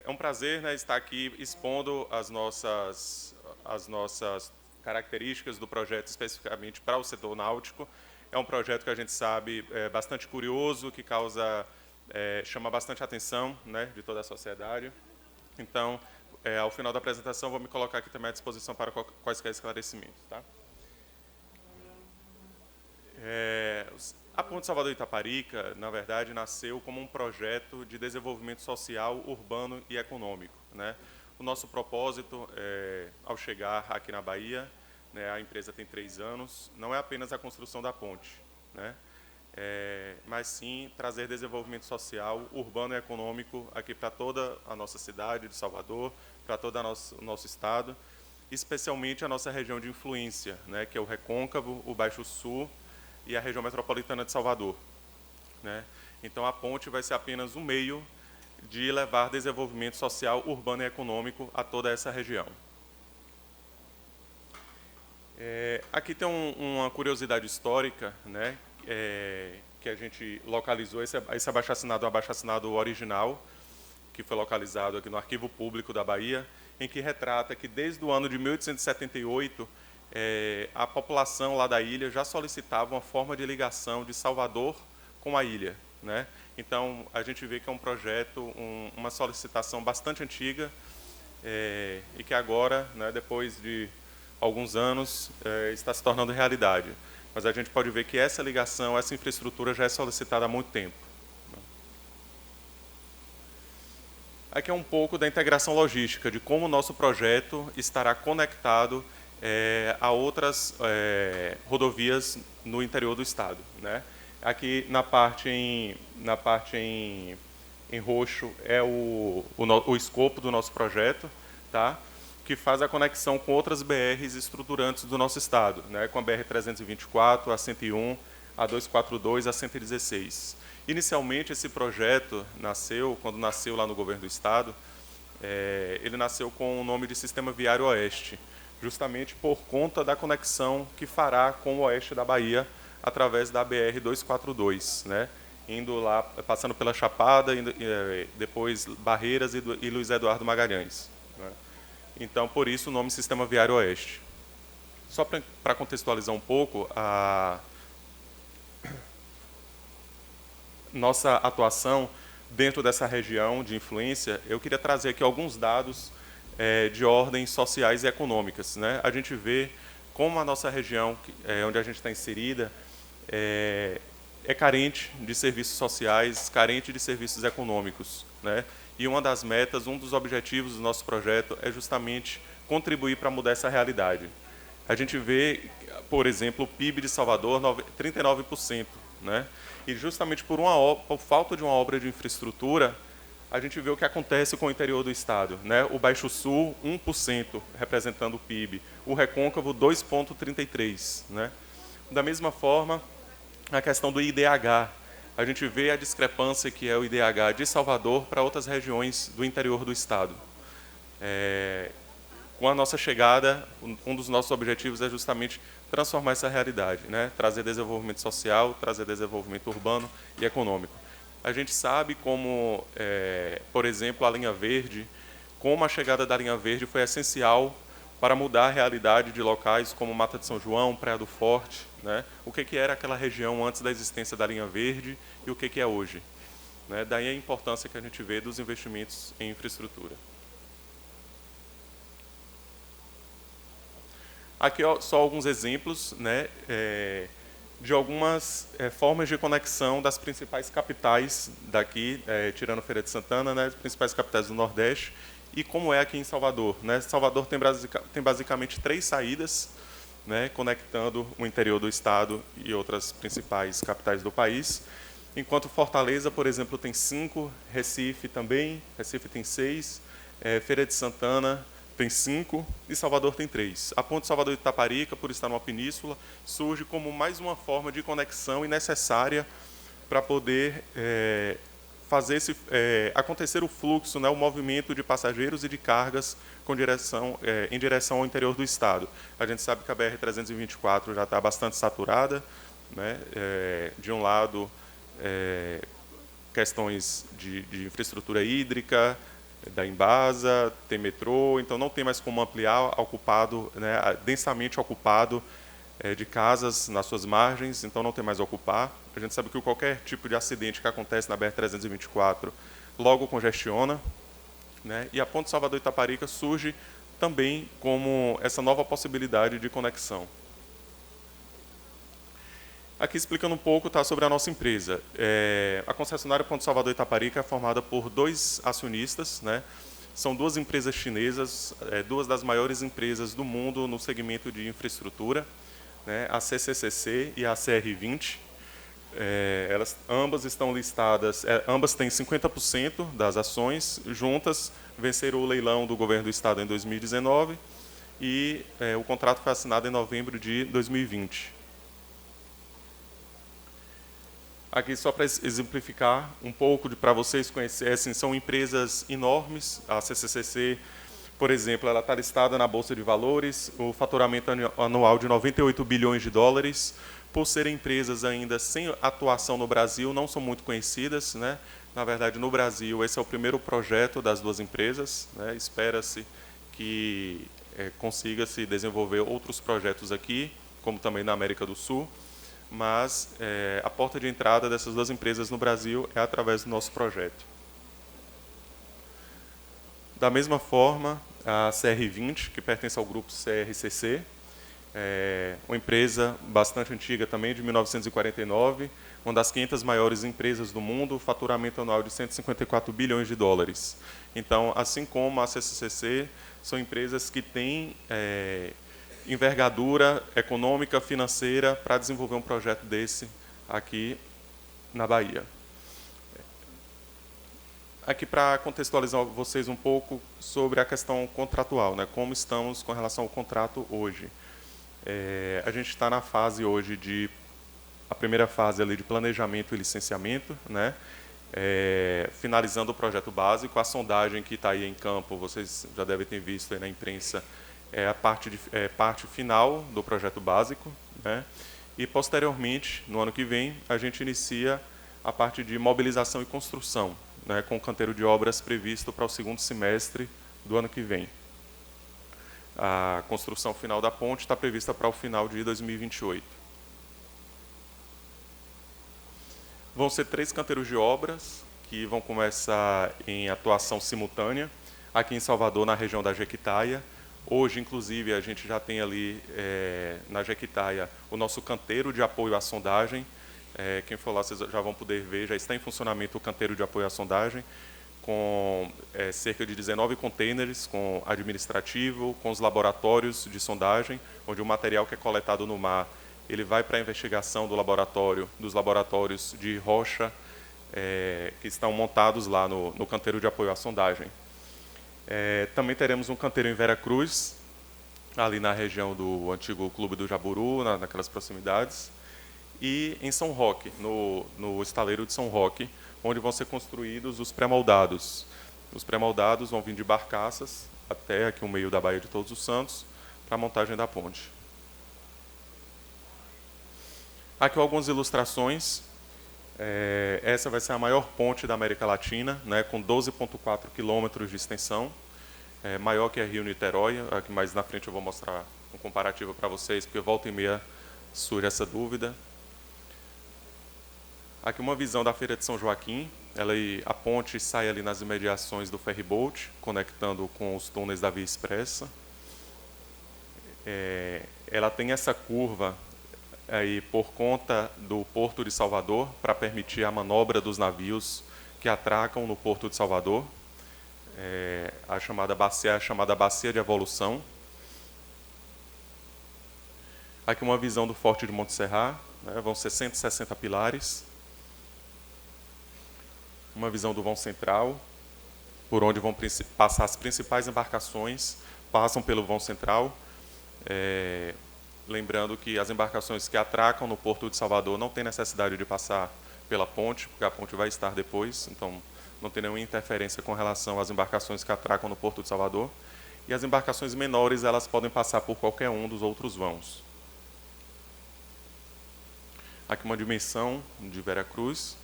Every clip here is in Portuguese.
É um prazer, né, estar aqui expondo as nossas características do projeto especificamente para o setor náutico. É um projeto que a gente sabe é bastante curioso, que chama bastante atenção, né, de toda a sociedade. Então, ao final da apresentação, vou me colocar aqui também à disposição para quaisquer esclarecimentos. Tá? A Ponte Salvador Itaparica, na verdade, nasceu como um projeto de desenvolvimento social, urbano e econômico. Né? O nosso propósito, ao chegar aqui na Bahia, né, a empresa tem 3 anos, não é apenas a construção da ponte, né? Mas sim trazer desenvolvimento social, urbano e econômico aqui para toda a nossa cidade de Salvador, para todo o nosso estado, especialmente a nossa região de influência, né, que é o Recôncavo, o Baixo Sul e a região metropolitana de Salvador. Né? Então, a ponte vai ser apenas um meio de levar desenvolvimento social, urbano e econômico a toda essa região. Aqui tem uma curiosidade histórica, né, que a gente localizou. Esse abaixo-assinado é um abaixo-assinado original, que foi localizado aqui no Arquivo Público da Bahia, em que retrata que desde o ano de 1878 a população lá da ilha já solicitava uma forma de ligação de Salvador com a ilha. Né? Então, a gente vê que é um projeto, uma solicitação bastante antiga, e que agora, né, depois de alguns anos, está se tornando realidade. Mas a gente pode ver que essa ligação, essa infraestrutura já é solicitada há muito tempo. Aqui é um pouco da integração logística, de como o nosso projeto estará conectado a outras rodovias no interior do estado. Né? Aqui na parte em roxo é o escopo do nosso projeto, tá? Que faz a conexão com outras BRs estruturantes do nosso estado, né? Com a BR-324, a 101, a 242, a 116. Inicialmente, esse projeto quando nasceu lá no governo do estado, ele nasceu com o nome de Sistema Viário Oeste, justamente por conta da conexão que fará com o oeste da Bahia através da BR-242, né? Indo lá, passando pela Chapada, depois Barreiras e Luiz Eduardo Magalhães. Né? Então, por isso, o nome Sistema Viário Oeste. Só para contextualizar um pouco, a nossa atuação dentro dessa região de influência, eu queria trazer aqui alguns dados de ordens sociais e econômicas. Né? A gente vê como a nossa região, onde a gente está inserida, é carente de serviços sociais, carente de serviços econômicos. Né? E uma das metas, um dos objetivos do nosso projeto é justamente contribuir para mudar essa realidade. A gente vê, por exemplo, o PIB de Salvador, 39%. Né? E justamente por falta de uma obra de infraestrutura, a gente vê o que acontece com o interior do estado. Né? O Baixo Sul, 1%, representando o PIB. O Recôncavo, 2,33%. Né? Da mesma forma, a questão do IDH. A gente vê a discrepância que é o IDH de Salvador para outras regiões do interior do estado. Com a nossa chegada, um dos nossos objetivos é justamente transformar essa realidade, né? Trazer desenvolvimento social, trazer desenvolvimento urbano e econômico. A gente sabe como, por exemplo, a linha verde, como a chegada da linha verde foi essencial para mudar a realidade de locais como Mata de São João, Praia do Forte. Né? O que era aquela região antes da existência da linha verde e o que é hoje. Né? Daí a importância que a gente vê dos investimentos em infraestrutura. Aqui só alguns exemplos, né, de algumas formas de conexão das principais capitais daqui, tirando Feira de Santana, né, as principais capitais do Nordeste, e como é aqui em Salvador. Né? Salvador tem basicamente 3 saídas, né, conectando o interior do estado e outras principais capitais do país, enquanto Fortaleza, por exemplo, tem 5, Recife também, Recife tem 6, Feira de Santana tem 5 e Salvador tem 3. A ponte Salvador Itaparica, por estar numa península, surge como mais uma forma de conexão e necessária para poder fazer acontecer o fluxo, né, o movimento de passageiros e de cargas em direção ao interior do estado. A gente sabe que a BR-324 já está bastante saturada, né, de um lado, questões de infraestrutura hídrica, da Embasa, tem metrô, então não tem mais como ampliar ocupado, né, densamente ocupado de casas nas suas margens, então não tem mais a ocupar. A gente sabe que qualquer tipo de acidente que acontece na BR-324 logo congestiona, né, e a Ponte Salvador-Itaparica surge também como essa nova possibilidade de conexão. Aqui explicando um pouco sobre a nossa empresa. A concessionária Ponte Salvador Itaparica é formada por 2 acionistas, né? São 2 empresas chinesas, 2 das maiores empresas do mundo no segmento de infraestrutura, né? A CCCC e a CR20. Elas ambas estão listadas, ambas têm 50% das ações, juntas venceram o leilão do governo do estado em 2019 e o contrato foi assinado em novembro de 2020. Aqui só para exemplificar um pouco, para vocês conhecerem, são empresas enormes. A CCCC, por exemplo, ela está listada na Bolsa de Valores, o faturamento anual de 98 bilhões de dólares. Por serem empresas ainda sem atuação no Brasil, não são muito conhecidas, né? Na verdade, no Brasil, esse é o primeiro projeto das 2 empresas, né? Espera-se que consiga-se desenvolver outros projetos aqui, como também na América do Sul. Mas a porta de entrada dessas 2 empresas no Brasil é através do nosso projeto. Da mesma forma, a CR20, que pertence ao grupo CRCC, uma empresa bastante antiga também, de 1949, uma das 500 maiores empresas do mundo, faturamento anual de 154 bilhões de dólares. Então, assim como a CCCC, são empresas que têm envergadura econômica, financeira, para desenvolver um projeto desse aqui na Bahia. Aqui para contextualizar vocês um pouco sobre a questão contratual, né? Como estamos com relação ao contrato hoje. A gente está na fase hoje a primeira fase ali de planejamento e licenciamento, né? Finalizando o projeto básico, a sondagem que está aí em campo, vocês já devem ter visto aí na imprensa, é a parte final do projeto básico, né? E posteriormente, no ano que vem, a gente inicia a parte de mobilização e construção, né, com o canteiro de obras previsto para o 2º semestre do ano que vem. A construção final da ponte está prevista para o final de 2028. Vão ser 3 canteiros de obras que vão começar em atuação simultânea, aqui em Salvador, na região da Jequitaia. Hoje, inclusive, a gente já tem ali na Jequitaia o nosso canteiro de apoio à sondagem. Quem for lá, vocês já vão poder ver, já está em funcionamento o canteiro de apoio à sondagem, com cerca de 19 containers, com administrativo, com os laboratórios de sondagem, onde o material que é coletado no mar, ele vai para a investigação dos laboratórios de rocha, que estão montados lá no canteiro de apoio à sondagem. Também teremos um canteiro em Veracruz, ali na região do antigo Clube do Jaburu, naquelas proximidades, e em São Roque, no estaleiro de São Roque, onde vão ser construídos os pré-moldados. Os pré-moldados vão vir de barcaças até aqui o meio da Baía de Todos os Santos, para a montagem da ponte. Aqui algumas ilustrações. Essa vai ser a maior ponte da América Latina, né, com 12,4 quilômetros de extensão, maior que a Rio-Niterói. Aqui mais na frente eu vou mostrar um comparativo para vocês, porque volta e meia surge essa dúvida. Aqui uma visão da Feira de São Joaquim. A ponte sai ali nas imediações do ferryboat, conectando com os túneis da Via Expressa. Ela tem essa curva aí por conta do Porto de Salvador, para permitir a manobra dos navios que atracam no Porto de Salvador. A chamada bacia de evolução. Aqui uma visão do Forte de Montserrat, né, vão ser 160 pilares. Uma visão do vão central, por onde vão passar as principais embarcações, passam pelo vão central. Lembrando que as embarcações que atracam no Porto de Salvador não têm necessidade de passar pela ponte, porque a ponte vai estar depois, então não tem nenhuma interferência com relação às embarcações que atracam no Porto de Salvador. E as embarcações menores, elas podem passar por qualquer um dos outros vãos. Aqui uma dimensão de Veracruz,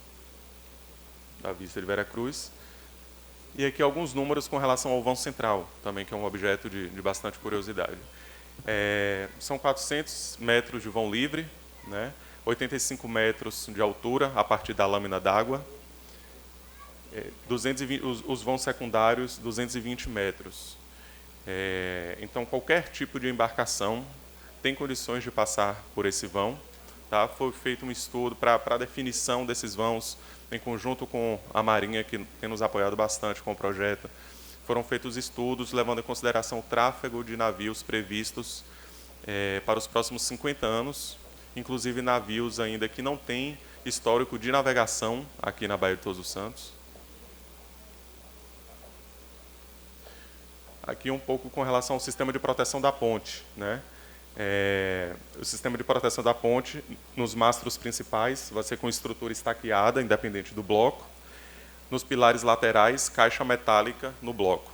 da vista de Veracruz. E aqui alguns números com relação ao vão central, também, que é um objeto de bastante curiosidade. São 400 metros de vão livre, né? 85 metros de altura a partir da lâmina d'água, 220, os vãos secundários, 220 metros. Então, qualquer tipo de embarcação tem condições de passar por esse vão. Tá? Foi feito um estudo para a definição desses vãos, em conjunto com a Marinha, que tem nos apoiado bastante com o projeto. Foram feitos estudos levando em consideração o tráfego de navios previstos para os próximos 50 anos, inclusive navios ainda que não têm histórico de navegação aqui na Baía de Todos os Santos. Aqui um pouco com relação ao sistema de proteção da ponte, né? O sistema de proteção da ponte, nos mastros principais, vai ser com estrutura estaqueada, independente do bloco. Nos pilares laterais, caixa metálica no bloco.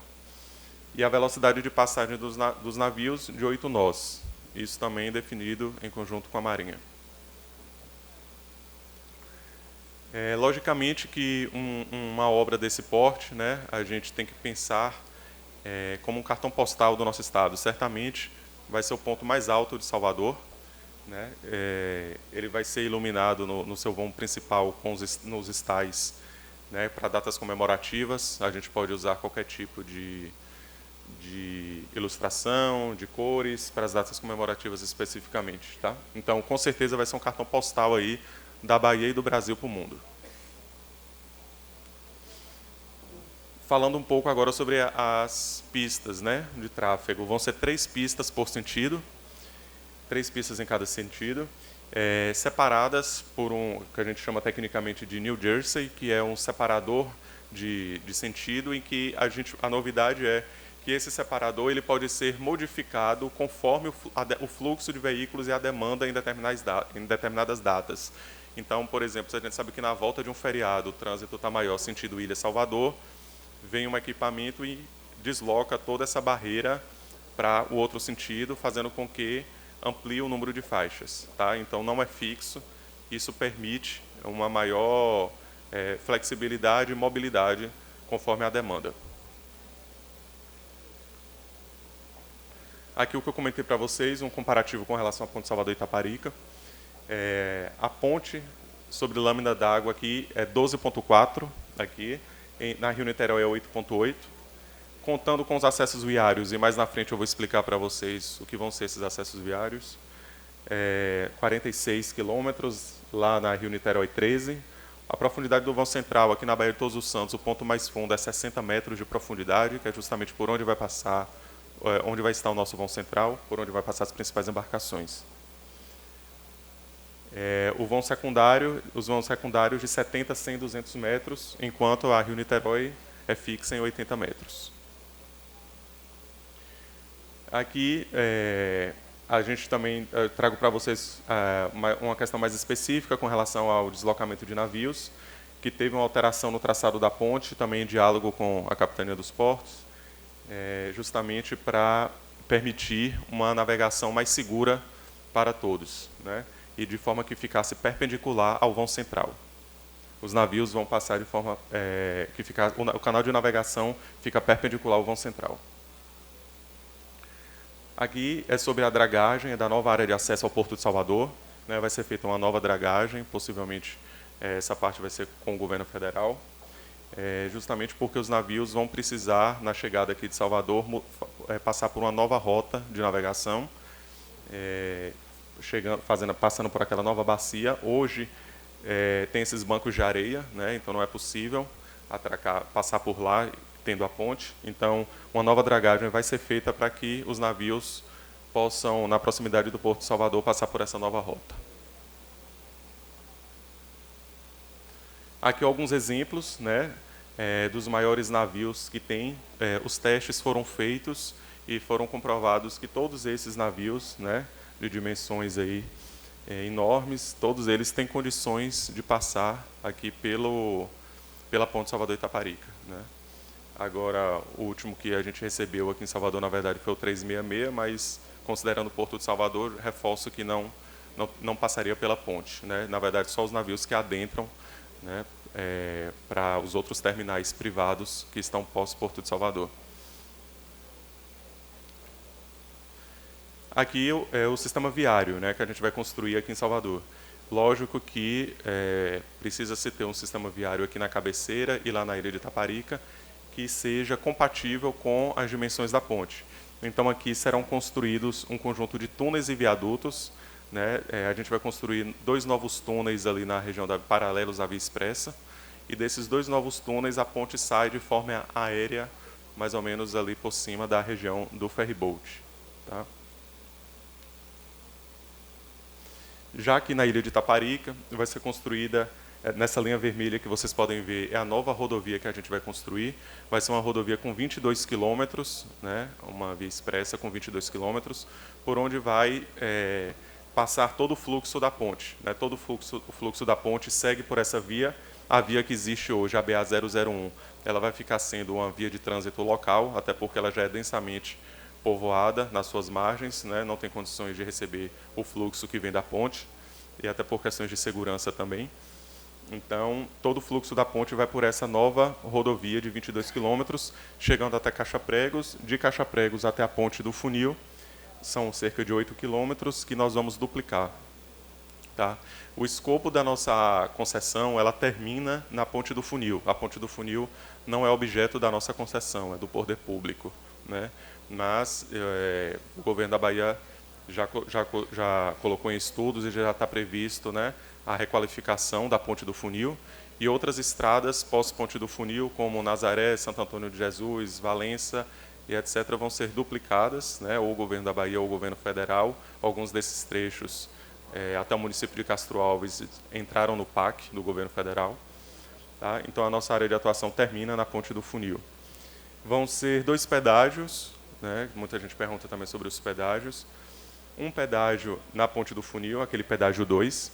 E a velocidade de passagem dos navios, de 8 nós. Isso também é definido em conjunto com a Marinha. Logicamente que uma obra desse porte, né, a gente tem que pensar como um cartão postal do nosso estado. Certamente vai ser o ponto mais alto de Salvador, né? Ele vai ser iluminado no seu vão principal nos estais, né, para datas comemorativas. A gente pode usar qualquer tipo de ilustração, de cores, para as datas comemorativas especificamente. Tá? Então, com certeza, vai ser um cartão postal aí da Bahia e do Brasil para o mundo. Falando um pouco agora sobre as pistas, né, de tráfego. Vão ser 3 pistas por sentido, 3 pistas em cada sentido, separadas por que a gente chama tecnicamente de New Jersey, que é um separador de sentido, em que a novidade é que esse separador ele pode ser modificado conforme o fluxo de veículos e a demanda em determinadas datas. Então, por exemplo, se a gente sabe que na volta de um feriado o trânsito está maior sentido Ilha-Salvador, vem um equipamento e desloca toda essa barreira para o outro sentido, fazendo com que amplie o número de faixas. Tá? Então, não é fixo, isso permite uma maior flexibilidade e mobilidade conforme a demanda. Aqui o que eu comentei para vocês, um comparativo com relação à ponte Salvador Itaparica. A ponte sobre lâmina d'água aqui é 12,4, aqui. Na Rio Niterói é 8,8. Contando com os acessos viários, e mais na frente eu vou explicar para vocês o que vão ser esses acessos viários. 46 quilômetros, lá na Rio Niterói 13. A profundidade do vão central, aqui na Baía de Todos os Santos, o ponto mais fundo é 60 metros de profundidade, que é justamente por onde vai passar, onde vai estar o nosso vão central, por onde vai passar as principais embarcações. Os vãos secundários de 70, 100, 200 metros, enquanto a Rio Niterói é fixa em 80 metros. Aqui, a gente também trago para vocês uma questão mais específica com relação ao deslocamento de navios, que teve uma alteração no traçado da ponte, também em diálogo com a Capitania dos Portos, justamente para permitir uma navegação mais segura para todos, né? E de forma que ficasse perpendicular ao vão central. Os navios vão passar de forma o canal de navegação fica perpendicular ao vão central. Aqui é sobre a dragagem da nova área de acesso ao Porto de Salvador, né? Vai ser feita uma nova dragagem, possivelmente essa parte vai ser com o governo federal, justamente porque os navios vão precisar, na chegada aqui de Salvador, passar por uma nova rota de navegação, passando por aquela nova bacia. Hoje tem esses bancos de areia, né? Então não é possível passar por lá tendo a ponte. Então uma nova dragagem vai ser feita para que os navios possam, na proximidade do Porto de Salvador, passar por essa nova rota. Aqui alguns exemplos, né, dos maiores navios que tem. Os testes foram feitos e foram comprovados que todos esses navios, né, de dimensões aí, enormes, todos eles têm condições de passar aqui pela ponte Salvador Itaparica, né? Agora, o último que a gente recebeu aqui em Salvador, na verdade, foi o 366, mas, considerando o Porto de Salvador, reforço que não passaria pela ponte, né? Na verdade, só os navios que adentram, né, para os outros terminais privados que estão pós-Porto de Salvador. Aqui é o sistema viário, né, que a gente vai construir aqui em Salvador. Lógico que precisa-se ter um sistema viário aqui na cabeceira e lá na ilha de Itaparica que seja compatível com as dimensões da ponte. Então, aqui serão construídos um conjunto de túneis e viadutos, né? A gente vai construir 2 novos túneis ali na região paralelos à Via Expressa, e desses 2 novos túneis a ponte sai de forma aérea, mais ou menos ali por cima da região do ferryboat. Tá? Já aqui na ilha de Itaparica, vai ser construída, nessa linha vermelha que vocês podem ver, é a nova rodovia que a gente vai construir. Vai ser uma rodovia com 22 quilômetros, né, uma via expressa com 22 quilômetros, por onde vai passar todo o fluxo da ponte. Né, todo o fluxo da ponte segue por essa via, a via que existe hoje, a BA-001. Ela vai ficar sendo uma via de trânsito local, até porque ela já é densamente povoada nas suas margens, né, não tem condições de receber o fluxo que vem da ponte, e até por questões de segurança também. Então, todo o fluxo da ponte vai por essa nova rodovia de 22 quilômetros, chegando até Caixa-Pregos, de Caixa-Pregos até a Ponte do Funil, são cerca de 8 quilômetros, que nós vamos duplicar. Tá? O escopo da nossa concessão, ela termina na Ponte do Funil. A Ponte do Funil não é objeto da nossa concessão, é do poder público, né? Mas o governo da Bahia já colocou em estudos e já está previsto, né, a requalificação da Ponte do Funil e outras estradas pós-Ponte do Funil, como Nazaré, Santo Antônio de Jesus, Valença e etc., vão ser duplicadas, né, ou o governo da Bahia ou o governo federal. Alguns desses trechos, até o município de Castro Alves, entraram no PAC do governo federal. Tá? Então, a nossa área de atuação termina na Ponte do Funil. Vão ser 2 pedágios, né? Muita gente pergunta também sobre os pedágios. Um pedágio na Ponte do Funil, aquele pedágio 2,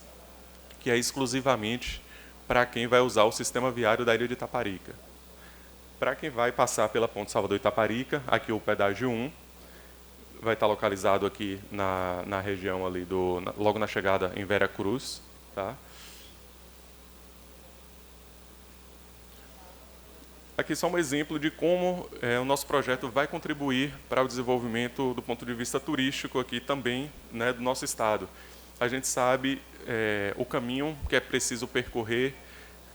que é exclusivamente para quem vai usar o sistema viário da ilha de Itaparica. Para quem vai passar pela Ponte Salvador-Itaparica, aqui o pedágio 1, vai estar localizado aqui na região ali, logo na chegada em Vera Cruz. Tá? Aqui só um exemplo de como o nosso projeto vai contribuir para o desenvolvimento do ponto de vista turístico aqui também, né, do nosso estado. A gente sabe o caminho que é preciso percorrer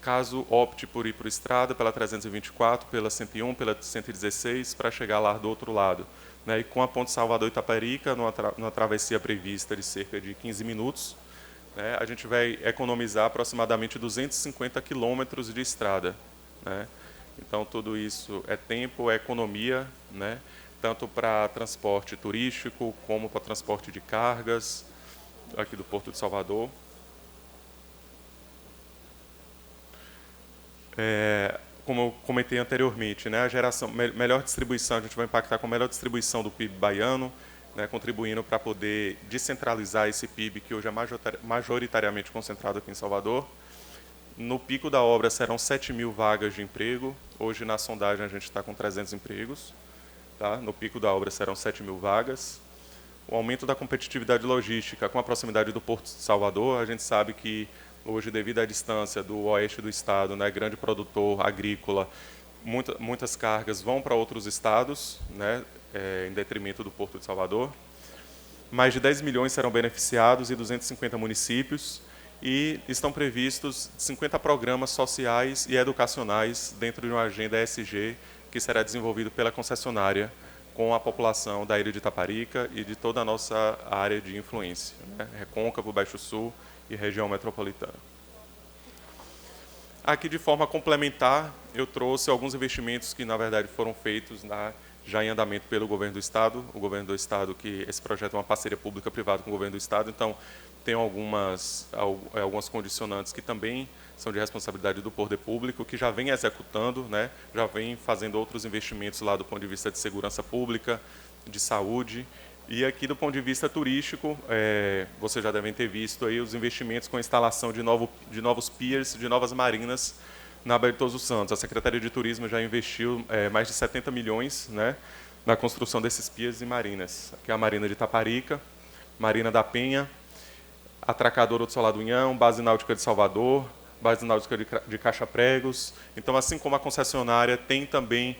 caso opte por ir por estrada, pela 324, pela 101, pela 116, para chegar lá do outro lado. Né, e com a Ponte Salvador-Itaparica, numa travessia prevista de cerca de 15 minutos, né, a gente vai economizar aproximadamente 250 quilômetros de estrada. Né? Então, tudo isso é tempo, é economia, né? Tanto para transporte turístico, como para transporte de cargas, aqui do Porto de Salvador. Como eu comentei anteriormente, né, a geração, melhor distribuição, a gente vai impactar com a melhor distribuição do PIB baiano, né, contribuindo para poder descentralizar esse PIB, que hoje é majoritariamente concentrado aqui em Salvador. No pico da obra serão 7.000 vagas de emprego. Hoje, na sondagem, a gente está com 300 empregos. Tá? No pico da obra serão 7.000 vagas. O aumento da competitividade logística com a proximidade do Porto de Salvador. A gente sabe que, hoje, devido à distância do oeste do estado, né, grande produtor agrícola, muitas cargas vão para outros estados, né, em detrimento do Porto de Salvador. Mais de 10 milhões serão beneficiados e 250 municípios. E estão previstos 50 programas sociais e educacionais dentro de uma agenda ESG que será desenvolvido pela concessionária com a população da ilha de Itaparica e de toda a nossa área de influência, né? Recôncavo, Baixo Sul e região metropolitana. Aqui, de forma complementar, eu trouxe alguns investimentos que, na verdade, foram feitos já em andamento pelo governo do estado. O governo do estado, que esse projeto é uma parceria pública-privada com o governo do estado, então tem algumas condicionantes que também são de responsabilidade do poder público, que já vem executando, né, já vem fazendo outros investimentos lá do ponto de vista de segurança pública, de saúde. E aqui, do ponto de vista turístico, vocês já devem ter visto aí os investimentos com a instalação de novos piers, de novas marinas na Baía de Todos os Santos. A Secretaria de Turismo já investiu mais de 70 milhões, né, na construção desses piers e marinas. Aqui é a Marina de Itaparica, Marina da Penha, Atracadouro do Solar do Unhão, Base Náutica de Salvador, base náutica de caixa-pregos. Então, assim como a concessionária tem também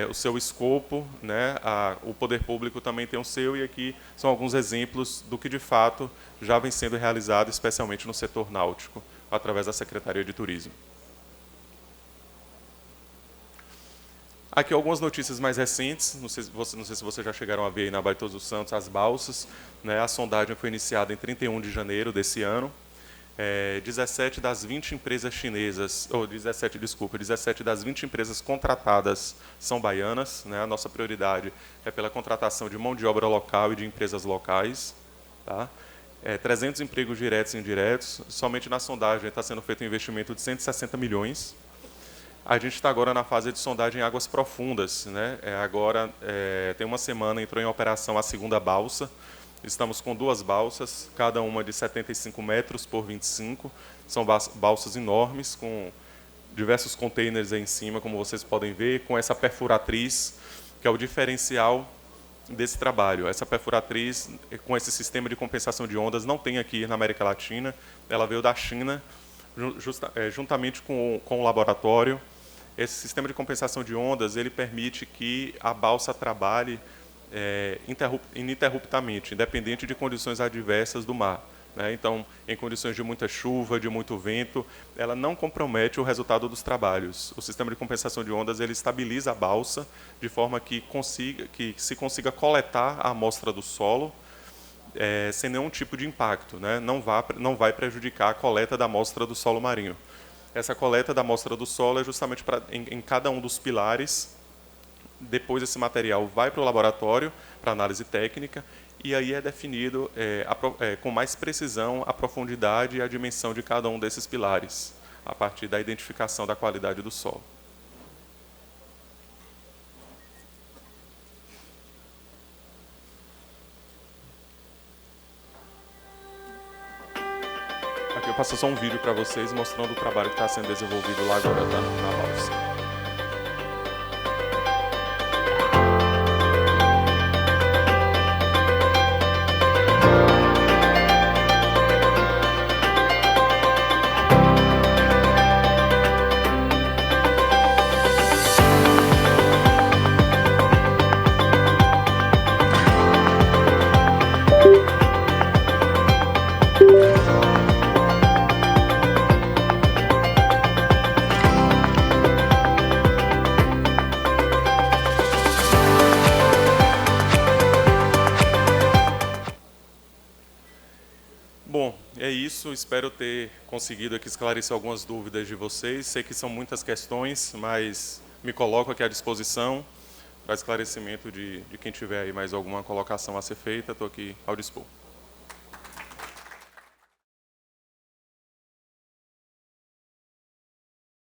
o seu escopo, né, o poder público também tem o seu, e aqui são alguns exemplos do que, de fato, já vem sendo realizado, especialmente no setor náutico, através da Secretaria de Turismo. Aqui algumas notícias mais recentes, não sei se vocês já chegaram a ver aí na Baía de Todos os Santos as balsas, né? A sondagem foi iniciada em 31 de janeiro desse ano. 17 das 20 empresas chinesas, 17 das 20 empresas contratadas são baianas, né? A nossa prioridade é pela contratação de mão de obra local e de empresas locais. Tá? 300 empregos diretos e indiretos, somente na sondagem está sendo feito um investimento de 160 milhões. A gente está agora na fase de sondagem em águas profundas, né? Agora, tem uma semana, entrou em operação a segunda balsa. Estamos com 2 balsas, cada uma de 75 metros por 25. São balsas enormes, com diversos containers aí em cima, como vocês podem ver, com essa perfuratriz, que é o diferencial desse trabalho. Essa perfuratriz, com esse sistema de compensação de ondas, não tem aqui na América Latina. Ela veio da China, juntamente com o laboratório. Esse sistema de compensação de ondas, ele permite que a balsa trabalhe ininterruptamente, independente de condições adversas do mar. Né? Então, em condições de muita chuva, de muito vento, ela não compromete o resultado dos trabalhos. O sistema de compensação de ondas, ele estabiliza a balsa de forma que se consiga coletar a amostra do solo sem nenhum tipo de impacto. Né? Não vai prejudicar a coleta da amostra do solo marinho. Essa coleta da amostra do solo é justamente em cada um dos pilares. Depois esse material vai para o laboratório para análise técnica, e aí é definido com mais precisão a profundidade e a dimensão de cada um desses pilares, a partir da identificação da qualidade do solo. Aqui eu passo só um vídeo para vocês mostrando o trabalho que está sendo desenvolvido lá agora na balsa. Bom, é isso. Espero ter conseguido aqui esclarecer algumas dúvidas de vocês. Sei que são muitas questões, mas me coloco aqui à disposição para esclarecimento de quem tiver aí mais alguma colocação a ser feita. Estou aqui ao dispor.